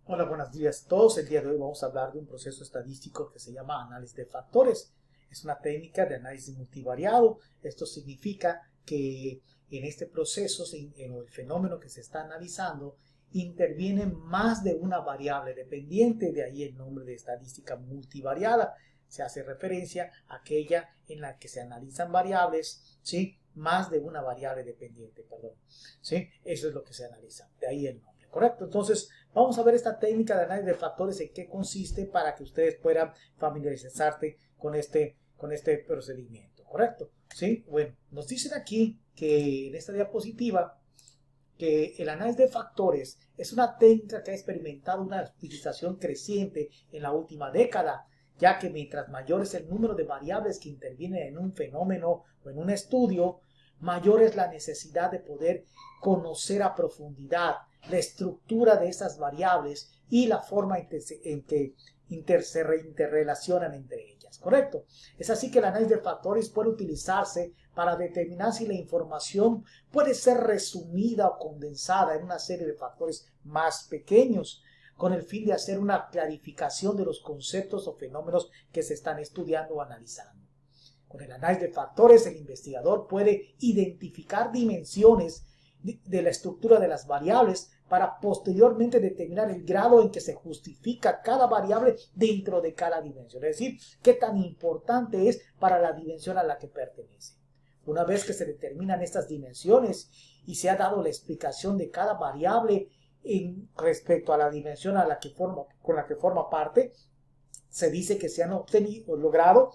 Hola, buenos días a todos. El día de hoy vamos a hablar de un proceso estadístico que se llama análisis de factores. Es una técnica de análisis multivariado. Esto significa que en este proceso, en el fenómeno que se está analizando, intervienen más de una variable dependiente, de ahí el nombre de estadística multivariada. Se hace referencia a aquella en la que se analizan variables, ¿sí? Más de una variable dependiente, perdón. ¿Sí? Eso es lo que se analiza, de ahí el nombre. ¿Correcto? Entonces, vamos a ver esta técnica de análisis de factores en qué consiste para que ustedes puedan familiarizarse con este procedimiento. ¿Correcto? ¿Sí? Bueno, nos dicen aquí que en esta diapositiva que el análisis de factores es una técnica que ha experimentado una utilización creciente en la última década, ya que mientras mayor es el número de variables que intervienen en un fenómeno o en un estudio, mayor es la necesidad de poder conocer a profundidad la estructura de esas variables y la forma en que se interrelacionan entre ellas. ¿Correcto? Es así que el análisis de factores puede utilizarse para determinar si la información puede ser resumida o condensada en una serie de factores más pequeños, con el fin de hacer una clarificación de los conceptos o fenómenos que se están estudiando o analizando. Con el análisis de factores, el investigador puede identificar dimensiones de la estructura de las variables para posteriormente determinar el grado en que se justifica cada variable dentro de cada dimensión, es decir, qué tan importante es para la dimensión a la que pertenece. Una vez que se determinan estas dimensiones y se ha dado la explicación de cada variable respecto a la dimensión con la que forma parte, se dice que se han obtenido o logrado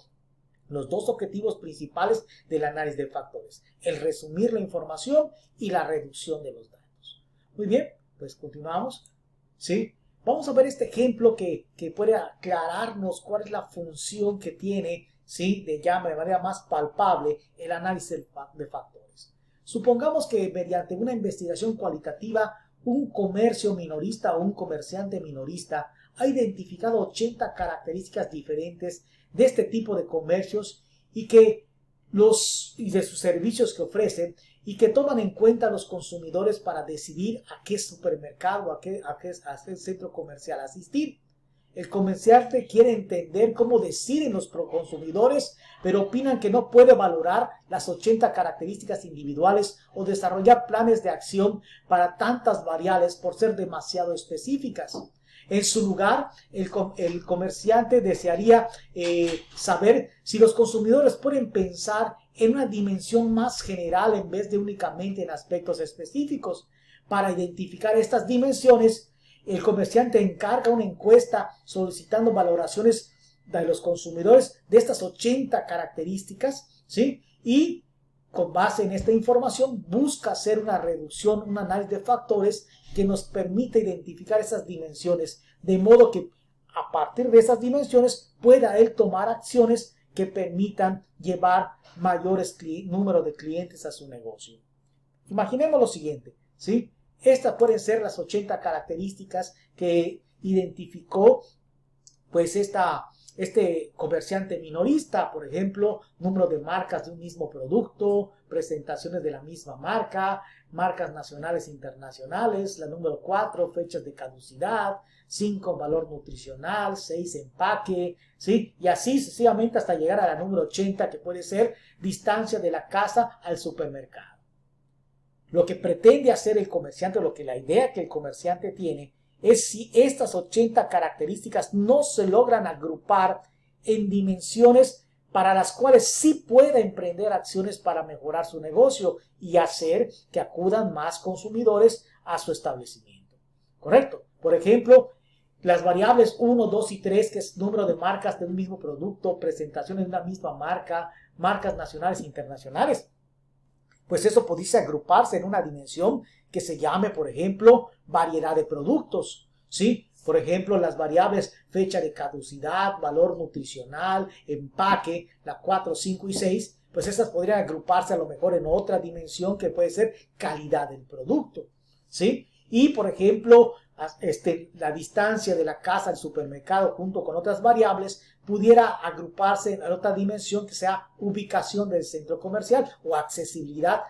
los dos objetivos principales del análisis de factores: el resumir la información y la reducción de los datos. Muy bien, pues continuamos. ¿Sí? Vamos a ver este ejemplo que puede aclararnos cuál es la función que tiene, ¿sí?, de manera más palpable el análisis de factores. Supongamos que mediante una investigación cualitativa, un comercio minorista o un comerciante minorista ha identificado 80 características diferentes de este tipo de comercios y de sus servicios que ofrecen, y que toman en cuenta a los consumidores para decidir a qué supermercado, a qué centro comercial asistir. El comerciante quiere entender cómo deciden los consumidores, pero opinan que no puede valorar las 80 características individuales o desarrollar planes de acción para tantas variables por ser demasiado específicas. En su lugar, el comerciante desearía saber si los consumidores pueden pensar en una dimensión más general en vez de únicamente en aspectos específicos. Para identificar estas dimensiones, el comerciante encarga una encuesta solicitando valoraciones de los consumidores de estas 80 características, ¿sí? Y con base en esta información busca hacer una reducción, un análisis de factores que nos permite identificar esas dimensiones, de modo que a partir de esas dimensiones pueda él tomar acciones que permitan llevar mayores número de clientes a su negocio. Imaginemos lo siguiente, ¿sí? Estas pueden ser las 80 características que identificó pues este comerciante minorista. Por ejemplo, número de marcas de un mismo producto, presentaciones de la misma marca, marcas nacionales e internacionales. La número 4, fechas de caducidad. 5, valor nutricional. 6, empaque, ¿sí? Y así sucesivamente hasta llegar a la número 80, que puede ser distancia de la casa al supermercado. Lo que pretende hacer el comerciante, la idea que el comerciante tiene, es si estas 80 características no se logran agrupar en dimensiones para las cuales sí pueda emprender acciones para mejorar su negocio y hacer que acudan más consumidores a su establecimiento. ¿Correcto? Por ejemplo, las variables 1, 2 y 3, que es número de marcas de un mismo producto, presentaciones de una misma marca, marcas nacionales e internacionales, pues eso pudiese agruparse en una dimensión que se llame, por ejemplo, variedad de productos, ¿sí? Por ejemplo, las variables fecha de caducidad, valor nutricional, empaque, la 4, 5 y 6, pues esas podrían agruparse a lo mejor en otra dimensión que puede ser calidad del producto, ¿sí? Y, por ejemplo, la distancia de la casa al supermercado junto con otras variables pudiera agruparse en otra dimensión que sea ubicación del centro comercial o accesibilidad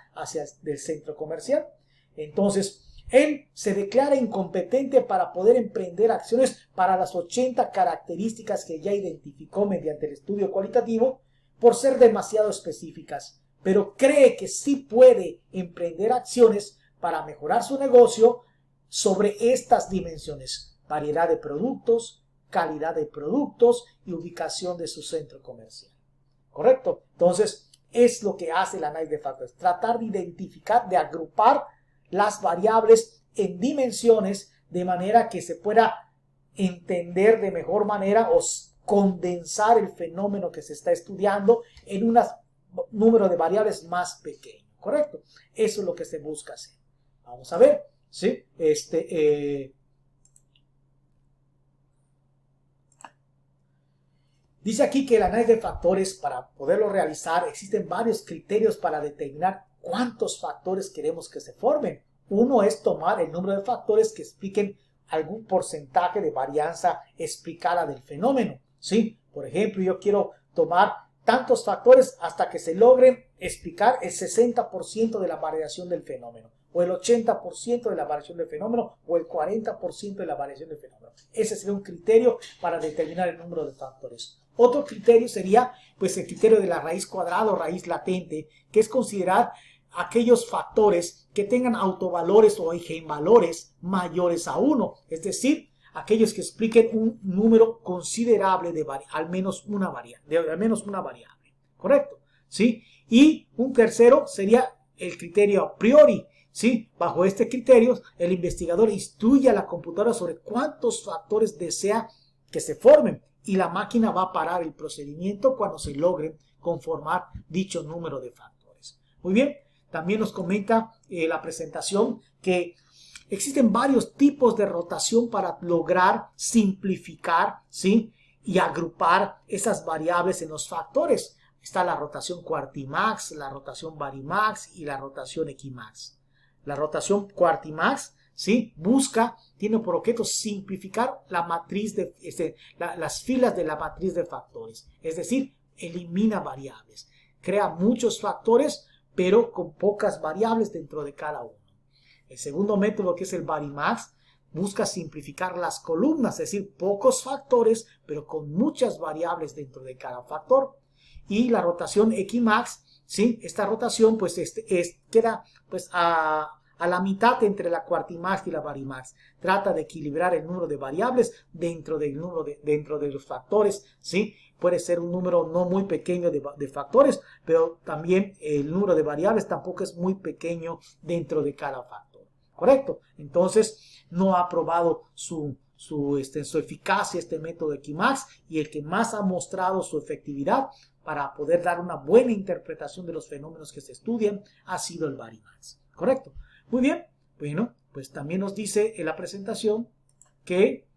del centro comercial. Entonces, Él se declara incompetente para poder emprender acciones para las 80 características que ya identificó mediante el estudio cualitativo por ser demasiado específicas, pero cree que sí puede emprender acciones para mejorar su negocio sobre estas dimensiones: variedad de productos, calidad de productos y ubicación de su centro comercial. ¿Correcto? Entonces, es lo que hace el análisis de factores, tratar de identificar, de agrupar las variables en dimensiones de manera que se pueda entender de mejor manera o condensar el fenómeno que se está estudiando en un número de variables más pequeño. ¿Correcto? Eso es lo que se busca hacer. Vamos a ver, ¿sí? Dice aquí que el análisis de factores, para poderlo realizar, existen varios criterios para determinar cuántos factores queremos que se formen. Uno es tomar el número de factores que expliquen algún porcentaje de varianza explicada del fenómeno, ¿sí? Por ejemplo, yo quiero tomar tantos factores hasta que se logre explicar el 60% de la variación del fenómeno, o el 80% de la variación del fenómeno, o el 40% de la variación del fenómeno. Ese sería un criterio para determinar el número de factores. Otro criterio sería pues el criterio de la raíz cuadrada o raíz latente, que es considerar aquellos factores que tengan autovalores o eigenvalores mayores a 1, es decir, aquellos que expliquen un número considerable de al menos una variable, ¿correcto? ¿Sí? Y un tercero sería el criterio a priori, ¿sí? Bajo este criterio, el investigador instruye a la computadora sobre cuántos factores desea que se formen, y la máquina va a parar el procedimiento cuando se logre conformar dicho número de factores. Muy bien, también nos comenta la presentación que existen varios tipos de rotación para lograr simplificar, ¿sí? Y agrupar esas variables en los factores. Está la rotación Quartimax, la rotación Varimax y la rotación Equimax. La rotación Quartimax, ¿sí? Tiene por objeto simplificar la matriz las filas de la matriz de factores. Es decir, elimina variables. Crea muchos factores, pero con pocas variables dentro de cada uno. El segundo método, que es el Varimax, busca simplificar las columnas, es decir, pocos factores, pero con muchas variables dentro de cada factor. Y la rotación Equimax, ¿sí? Esta rotación pues queda pues a la mitad entre la Quartimax y la Varimax. Trata de equilibrar el número de variables dentro de los factores, ¿sí? Puede ser un número no muy pequeño de factores, pero también el número de variables tampoco es muy pequeño dentro de cada factor, ¿correcto? Entonces, no ha probado su eficacia este método Equimax, y el que más ha mostrado su efectividad para poder dar una buena interpretación de los fenómenos que se estudian ha sido el Varimax, ¿correcto? Muy bien, bueno, pues también nos dice en la presentación que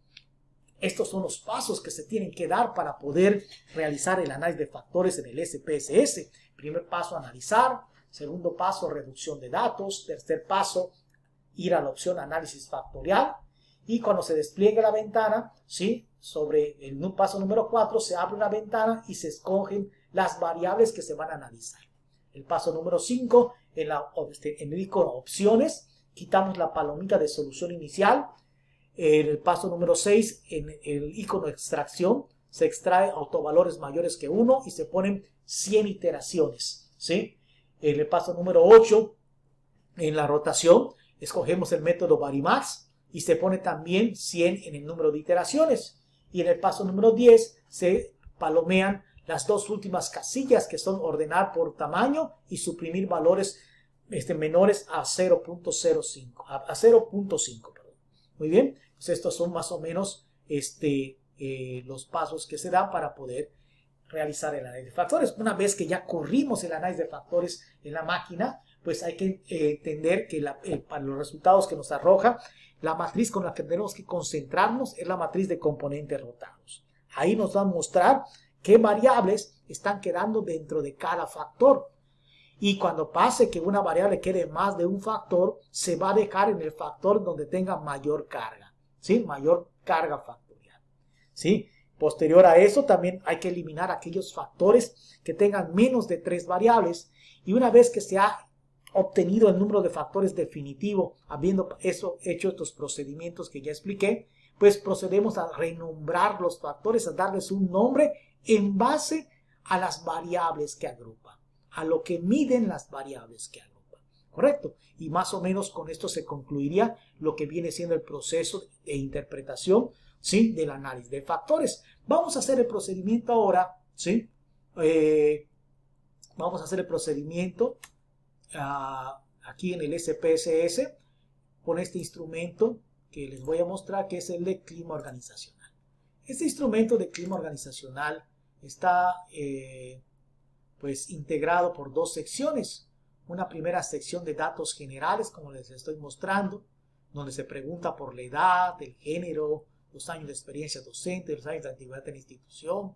estos son los pasos que se tienen que dar para poder realizar el análisis de factores en el SPSS. Primer paso, analizar. Segundo paso, reducción de datos. Tercer paso, ir a la opción análisis factorial. Y cuando se despliegue la ventana, ¿sí? Sobre el paso número 4, se abre una ventana y se escogen las variables que se van a analizar. El paso número 5, en el icono opciones, quitamos la palomita de solución inicial. En el paso número 6, en el icono extracción, se extrae autovalores mayores que 1 y se ponen 100 iteraciones, ¿sí? En el paso número 8, en la rotación, escogemos el método Varimax y se pone también 100 en el número de iteraciones. Y en el paso número 10 se palomean las dos últimas casillas, que son ordenar por tamaño y suprimir valores menores a 0.05, a 0.5, perdón. Muy bien, pues estos son más o menos los pasos que se dan para poder realizar el análisis de factores. Una vez que ya corrimos el análisis de factores en la máquina, pues hay que entender que para los resultados que nos arroja, la matriz con la que tenemos que concentrarnos es la matriz de componentes rotados. Ahí nos va a mostrar qué variables están quedando dentro de cada factor. Y cuando pase que una variable quede más de un factor, se va a dejar en el factor donde tenga mayor carga, ¿sí? Mayor carga factorial, ¿sí? Posterior a eso, también hay que eliminar aquellos factores que tengan menos de 3 variables. Y una vez que se ha obtenido el número de factores definitivo, habiendo hecho estos procedimientos que ya expliqué, pues procedemos a renombrar los factores, a darles un nombre en base a las variables que agrupan, a lo que miden las variables que agrupan, ¿correcto? Y más o menos con esto se concluiría lo que viene siendo el proceso de interpretación, ¿sí?, del análisis de factores. Vamos a hacer el procedimiento ahora, ¿sí? Vamos a hacer el procedimiento aquí en el SPSS con este instrumento que les voy a mostrar, que es el de clima organizacional. Este instrumento de clima organizacional está pues integrado por dos secciones. Una primera sección de datos generales, como les estoy mostrando, donde se pregunta por la edad, el género, los años de experiencia docente, los años de antigüedad en la institución,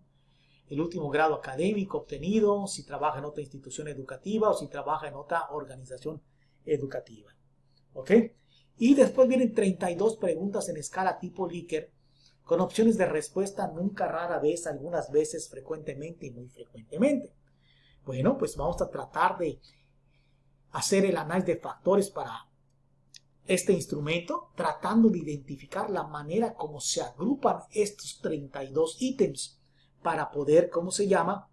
el último grado académico obtenido, si trabaja en otra institución educativa o si trabaja en otra organización educativa. ¿Ok? Y después vienen 32 preguntas en escala tipo Likert, con opciones de respuesta nunca, rara vez, algunas veces, frecuentemente y muy frecuentemente. Bueno, pues vamos a tratar de hacer el análisis de factores para este instrumento, tratando de identificar la manera como se agrupan estos 32 ítems para poder, ¿cómo se llama?,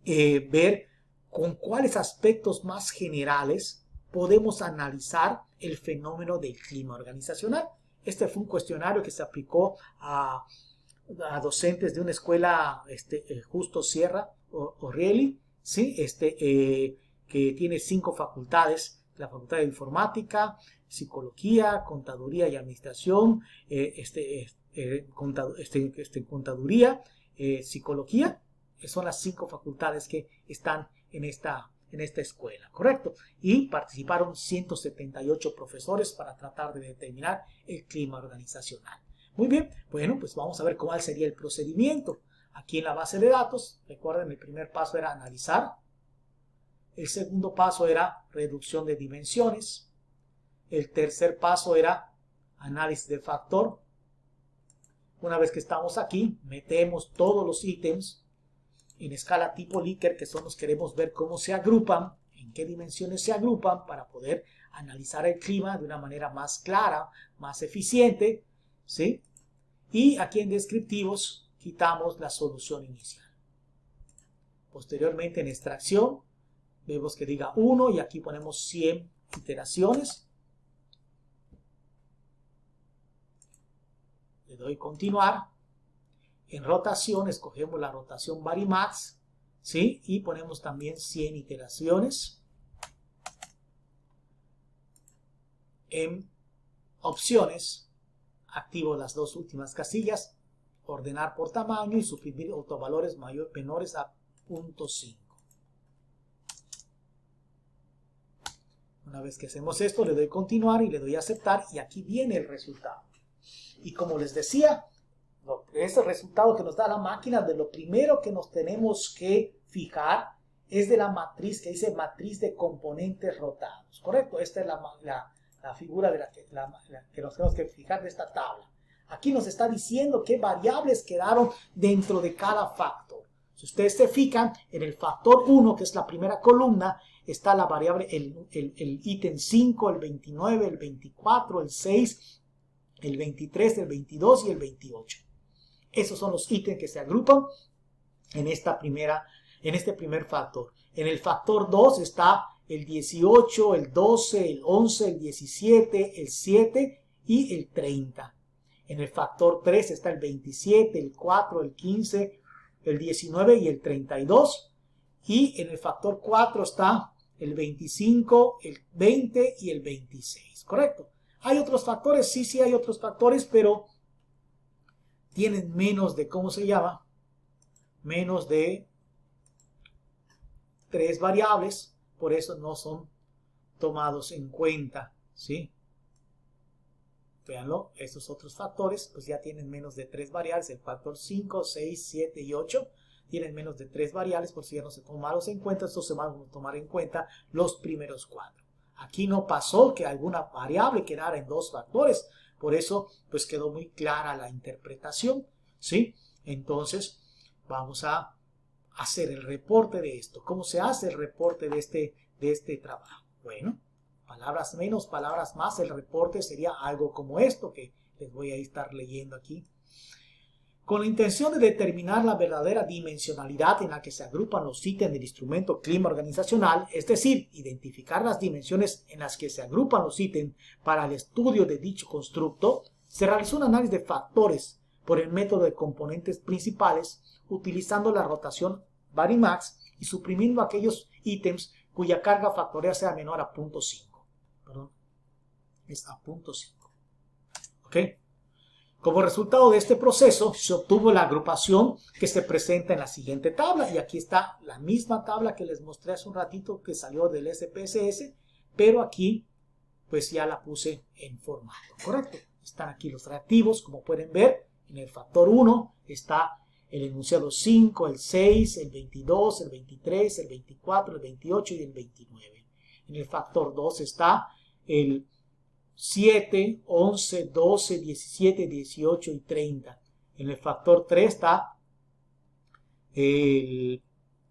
ver con cuáles aspectos más generales podemos analizar el fenómeno del clima organizacional. Este fue un cuestionario que se aplicó a docentes de una escuela, Justo Sierra O'Reilly, ¿sí? Que tiene 5 facultades: la Facultad de Informática, Psicología, Contaduría y Administración, Contaduría, Psicología. Son las 5 facultades que están en esta escuela, ¿correcto? Y participaron 178 profesores para tratar de determinar el clima organizacional. Muy bien, bueno, pues vamos a ver cuál sería el procedimiento. Aquí en la base de datos, recuerden, el primer paso era analizar. El segundo paso era reducción de dimensiones. El tercer paso era análisis de factor. Una vez que estamos aquí, metemos todos los ítems en escala tipo Likert, que son los que queremos ver cómo se agrupan, en qué dimensiones se agrupan, para poder analizar el clima de una manera más clara, más eficiente, ¿sí? Y aquí en descriptivos quitamos la solución inicial. Posteriormente en extracción vemos que diga 1 y aquí ponemos 100 iteraciones. Le doy continuar. En rotación escogemos la rotación Varimax, ¿sí? Y ponemos también 100 iteraciones. En opciones activo las dos últimas casillas, ordenar por tamaño y suprimir autovalores menores a 0.5. Una vez que hacemos esto, le doy continuar y le doy aceptar, y aquí viene el resultado. Y como les decía, ese resultado que nos da la máquina, de lo primero que nos tenemos que fijar es de la matriz que dice matriz de componentes rotados, ¿correcto? Esta es la figura de la que nos tenemos que fijar de esta tabla. Aquí nos está diciendo qué variables quedaron dentro de cada factor. Si ustedes se fijan, en el factor 1, que es la primera columna, está la variable, el ítem 5, el 29, el 24, el 6, el 23, el 22 y el 28. Esos son los ítems que se agrupan en este primer factor. En el factor 2 está el 18, el 12, el 11, el 17, el 7 y el 30. En el factor 3 está el 27, el 4, el 15, el 19 y el 32. Y en el factor 4 está el 25, el 20 y el 26, ¿correcto? ¿Hay otros factores? Sí hay otros factores, pero tienen menos de, ¿cómo se llama? Menos de 3 variables, por eso no son tomados en cuenta, ¿sí? Véanlo, estos otros factores pues ya tienen menos de 3 variables, el factor 5, 6, 7 y 8 tienen menos de 3 variables, por si ya no se tomaron en cuenta, estos se van a tomar en cuenta los primeros 4. Aquí no pasó que alguna variable quedara en 2 factores, por eso pues quedó muy clara la interpretación, ¿sí? Entonces vamos a hacer el reporte de esto. ¿Cómo se hace el reporte de este trabajo? Bueno, palabras menos, palabras más, el reporte sería algo como esto que les voy a estar leyendo aquí. Con la intención de determinar la verdadera dimensionalidad en la que se agrupan los ítems del instrumento clima organizacional, es decir, identificar las dimensiones en las que se agrupan los ítems para el estudio de dicho constructo, se realizó un análisis de factores por el método de componentes principales, utilizando la rotación Varimax y suprimiendo aquellos ítems cuya carga factorial sea menor a 0.5. Perdón, es a 0.5. ¿Ok? Como resultado de este proceso, se obtuvo la agrupación que se presenta en la siguiente tabla. Y aquí está la misma tabla que les mostré hace un ratito que salió del SPSS, pero aquí pues ya la puse en formato, ¿correcto? Están aquí los reactivos, como pueden ver. En el factor 1 está el enunciado 5, el 6, el 22, el 23, el 24, el 28 y el 29. En el factor 2 está el 7, 11, 12, 17, 18 y 30. En el factor 3 está el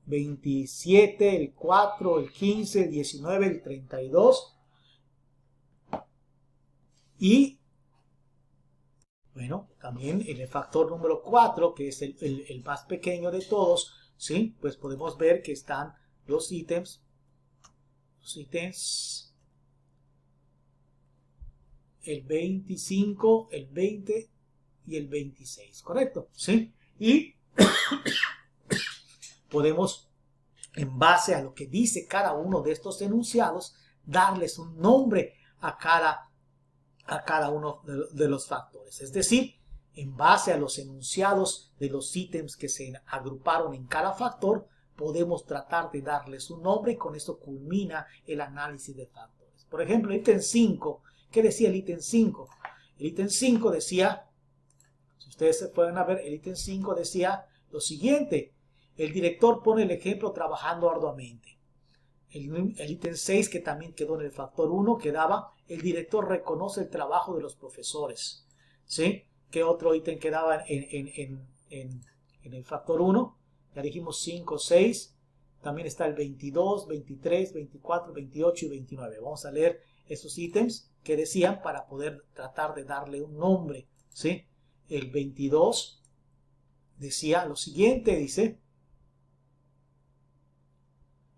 27, el 4, el 15, el 19, el 32. Y bueno, también en el factor número 4, que es el más pequeño de todos, ¿sí? Pues podemos ver que están los ítems el 25, el 20 y el 26, ¿correcto? ¿Sí? Y podemos, en base a lo que dice cada uno de estos enunciados, darles un nombre a cada uno de los factores. Es decir, en base a los enunciados de los ítems que se agruparon en cada factor, podemos tratar de darles un nombre y con eso culmina el análisis de factores. Por ejemplo, el ítem 5. ¿Qué decía el ítem 5? El ítem 5 decía, si ustedes se pueden ver, el ítem 5 decía lo siguiente: el director pone el ejemplo trabajando arduamente. El ítem 6, que también quedó en el factor 1, quedaba: el director reconoce el trabajo de los profesores. ¿Sí? ¿Qué otro ítem quedaba en el factor 1? Ya dijimos 5, 6. También está el 22, 23, 24, 28 y 29. Vamos a leer esos ítems que decían para poder tratar de darle un nombre. ¿Sí? El 22 decía lo siguiente, dice: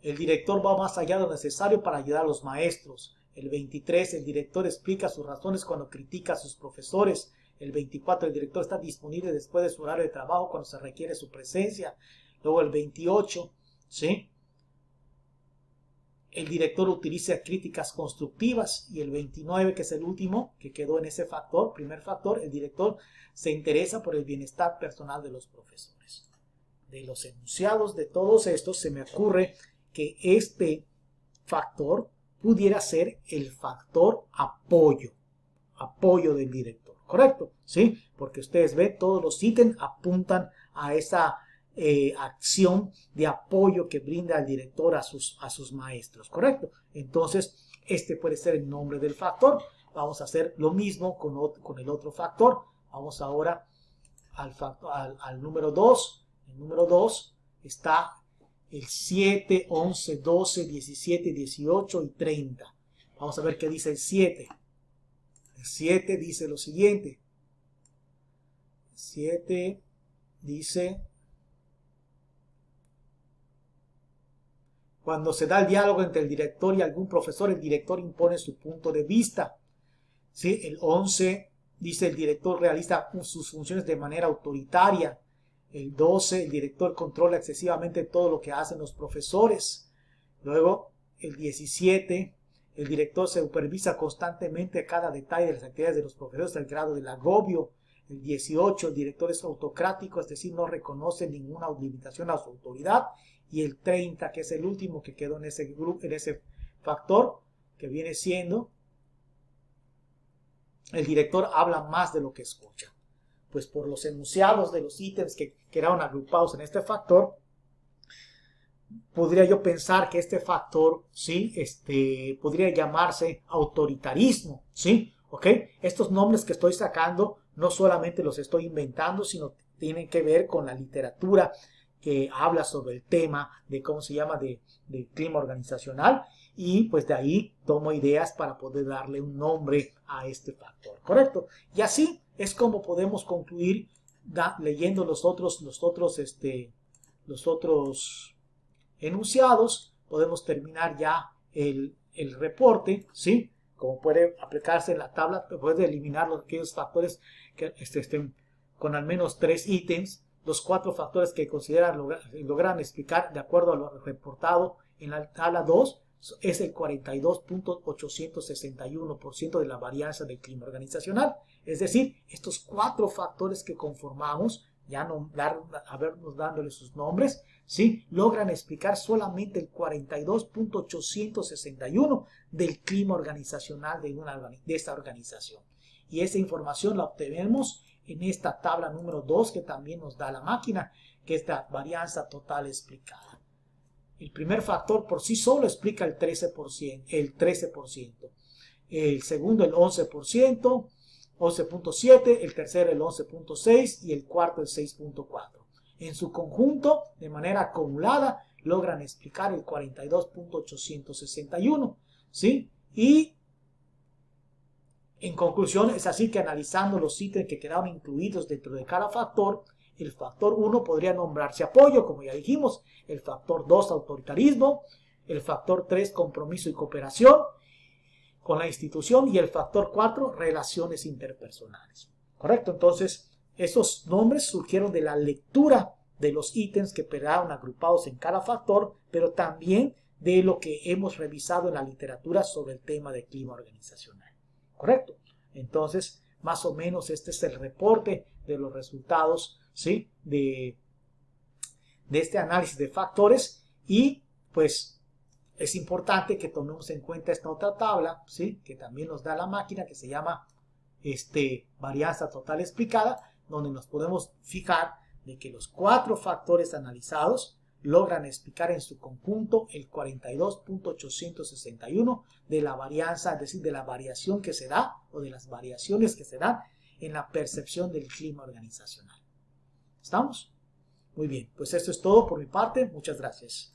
el director va más allá de lo necesario para ayudar a los maestros. El 23, el director explica sus razones cuando critica a sus profesores. El 24, el director está disponible después de su horario de trabajo cuando se requiere su presencia. Luego el 28, ¿sí? El director utiliza críticas constructivas. Y el 29, que es el último que quedó en ese factor, primer factor, el director se interesa por el bienestar personal de los profesores. De los enunciados de todos estos, se me ocurre que este factor pudiera ser el factor apoyo del director, ¿correcto? ¿Sí? Porque ustedes ven, todos los ítems apuntan a esa acción de apoyo que brinda el director a sus maestros, ¿correcto? Entonces, este puede ser el nombre del factor. Vamos a hacer lo mismo con el otro factor. Vamos ahora al número 2. El número 2 está el 7, 11, 12, 17, 18 y 30. Vamos a ver qué dice el 7. El 7 dice lo siguiente. El 7 dice: cuando se da el diálogo entre el director y algún profesor, el director impone su punto de vista. ¿Sí? El 11 dice: el director realiza sus funciones de manera autoritaria. El 12, el director controla excesivamente todo lo que hacen los profesores. Luego, el 17, el director supervisa constantemente cada detalle de las actividades de los profesores al grado del agobio. El 18, el director es autocrático, es decir, no reconoce ninguna limitación a su autoridad. Y el 30, que es el último que quedó en ese grupo, en ese factor, que viene siendo: el director habla más de lo que escucha. Pues por los enunciados de los ítems que quedaron agrupados en este factor, podría yo pensar que este factor, ¿sí? Podría llamarse autoritarismo, ¿sí? ¿Ok? Estos nombres que estoy sacando no solamente los estoy inventando, sino tienen que ver con la literatura que habla sobre el tema de cómo se llama de clima organizacional. y pues de ahí tomo ideas para poder darle un nombre a este factor, ¿correcto? Y así es como podemos concluir leyendo los otros enunciados. Podemos terminar ya el reporte, ¿sí? Como puede aplicarse en la tabla, puede eliminar aquellos factores que estén con al menos 3 ítems, los 4 factores que consideran logran explicar de acuerdo a lo reportado en la tabla 2, es el 42.861% de la varianza del clima organizacional. Es decir, estos 4 factores que conformamos, ya habernos dándole sus nombres, ¿sí? Logran explicar solamente el 42.861 del clima organizacional de esta organización. Y esa información la obtenemos en esta tabla número 2 que también nos da la máquina, que es la varianza total explicada. El primer factor por sí solo explica el 13%, el segundo el 11%, 11.7%, el tercero el 11.6% y el cuarto el 6.4%. En su conjunto, de manera acumulada, logran explicar el 42.861, ¿sí? Y en conclusión, es así que analizando los ítems que quedaron incluidos dentro de cada factor, el factor 1 podría nombrarse apoyo, como ya dijimos, el factor 2 autoritarismo, el factor 3 compromiso y cooperación con la institución y el factor 4 relaciones interpersonales. ¿Correcto? Entonces, esos nombres surgieron de la lectura de los ítems que quedaron agrupados en cada factor, pero también de lo que hemos revisado en la literatura sobre el tema de clima organizacional. ¿Correcto? Entonces, más o menos este es el reporte de los resultados, ¿sí? de este análisis de factores, y pues es importante que tomemos en cuenta esta otra tabla, ¿sí? Que también nos da la máquina, que se llama varianza total explicada, donde nos podemos fijar de que los 4 factores analizados logran explicar en su conjunto el 42.861 de la varianza, es decir, de la variación que se da o de las variaciones que se dan en la percepción del clima organizacional. ¿Estamos? Muy bien, pues esto es todo por mi parte. Muchas gracias.